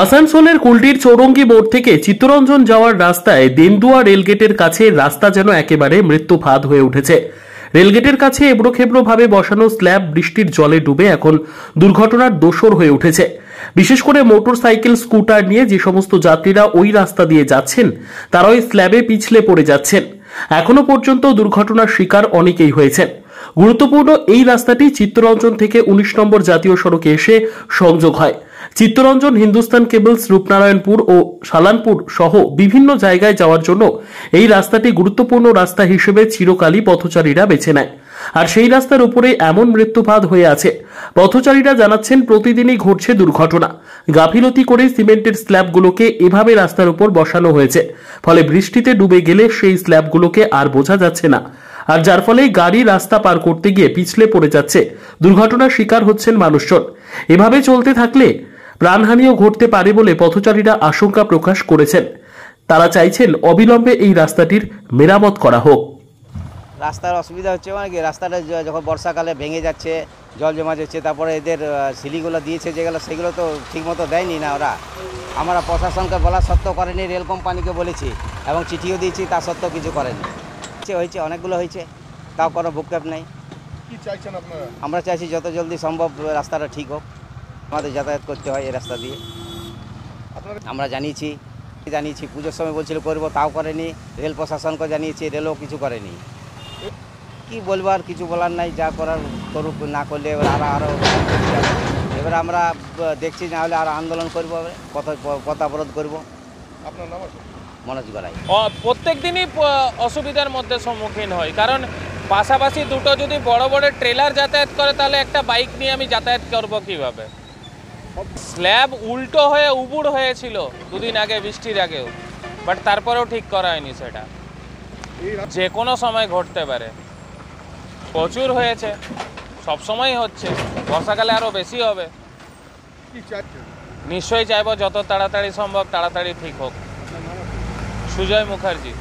আসানসোলের কুলটির চৌরঙ্গি মোড় থেকে চিত্তরঞ্জন যাওয়ার রাস্তায় দেন্দুয়া রেলগেটের কাছে রাস্তা যেন একেবারে মৃত্যুফাদ হয়ে উঠেছে। রেলগেটের কাছে এবড়োখেবড়ো ভাবে বসানো স্ল্যাব বৃষ্টির জলে ডুবে এখন দুর্ঘটনার দোসর হয়ে উঠেছে। বিশেষ করে মোটর সাইকেল, স্কুটার নিয়ে যে সমস্ত যাত্রীরা ওই রাস্তা দিয়ে যাচ্ছেন তারা ওই স্ল্যাবে পিছলে পড়ে যাচ্ছেন। এখনো পর্যন্ত দুর্ঘটনার শিকার অনেকেই হয়েছেন। গুরুত্বপূর্ণ এই রাস্তাটি চিত্তরঞ্জন থেকে 19 নম্বর জাতীয় সড়কে এসে সংযোগ হয়। চিত্তরঞ্জন, হিন্দুস্তান কেবলস, রূপনারায়ণপুর ও সালানপুর সহ বিভিন্ন জায়গায় যাওয়ার জন্য এই রাস্তাটি গুরুত্বপূর্ণ রাস্তা হিসেবে চিরকালই পথচারীরা বেছে নেয়। আর সেই রাস্তার উপরে এমন মৃত্যুপাত হয়ে আছে, পথচারীরা জানাচ্ছেন প্রতিদিনই ঘটছে দুর্ঘটনা। গাফিলতি করে সিমেন্টের স্ল্যাবগুলোকে এভাবে রাস্তার উপর বসানো হয়েছে, ফলে বৃষ্টিতে ডুবে গেলে সেই স্ল্যাবগুলোকে আর বোঝা যাচ্ছে না, আর যার ফলে গাড়ি রাস্তা পার করতে গিয়ে পিছলে পড়ে যাচ্ছে। দুর্ঘটনার শিকার হচ্ছেন মানুষজন। এভাবে চলতে থাকলে প্রাণহানিও ঘটতে পারে বলে পথচারীরা আশঙ্কা প্রকাশ করেছেন। তারা চাইছেন অবিলম্বে এই রাস্তাটির মেরামত করা হোক। রাস্তার অসুবিধা হচ্ছে মানে কি, রাস্তাটা যখন বর্ষাকালে ভেঙে যাচ্ছে, জল জমা যাচ্ছে, তারপরে এদের সিলিগুলো দিয়েছে যেগুলো সেগুলো তো ঠিকমতো দেয়নি না ওরা। আমরা প্রশাসনকে বলা সত্ত্বেও করেনি, রেল কোম্পানিকে বলেছি এবং চিঠিও দিয়েছি, তা সত্ত্বেও কিছু করেনি। হয়েছে অনেকগুলো হয়েছে, তাও কোনো ভূক্ষেপ নেই। কি চাইছেন আপনারা? আমরা চাইছি যত জলদি সম্ভব রাস্তাটা ঠিক হোক। আমাদের যাতায়াত করতে হয় এই রাস্তা দিয়ে। আমরা জানিয়েছি পুজোর সময় বলছিল করবো, তাও করেনি। রেল প্রশাসনকে জানিয়েছি, রেলও কিছু করেনি। কি বলবো, আর কিছু বলার নাই, যা করার করুক, না করলে এবার আরও এবার আমরা দেখছি, না হলে আরও আন্দোলন করবো, পথ অবরোধ করবো। আপনার নাম আছে? মনোজ গড়াই। প্রত্যেক দিনই অসুবিধার মধ্যে সম্মুখীন হয়, কারণ পাশাপাশি দুটো যদি বড় বড় ট্রেলার যাতায়াত করে তাহলে একটা বাইক নিয়ে আমি যাতায়াত করবো কিভাবে? স্ল্যাব উল্টো হয়ে উবুড় হয়েছিল দুদিন আগে, বৃষ্টির আগেও, বাট তারপরেও ঠিক করা হয়নি। সেটা যে কোনো সময় ঘটতে পারে। প্রচুর হয়েছে, সবসময় হচ্ছে, বর্ষাকালে আরও বেশি হবে। নিশ্চয়ই চাইবো যত তাড়াতাড়ি সম্ভব তাড়াতাড়ি ঠিক হোক। সুজয় মুখার্জি।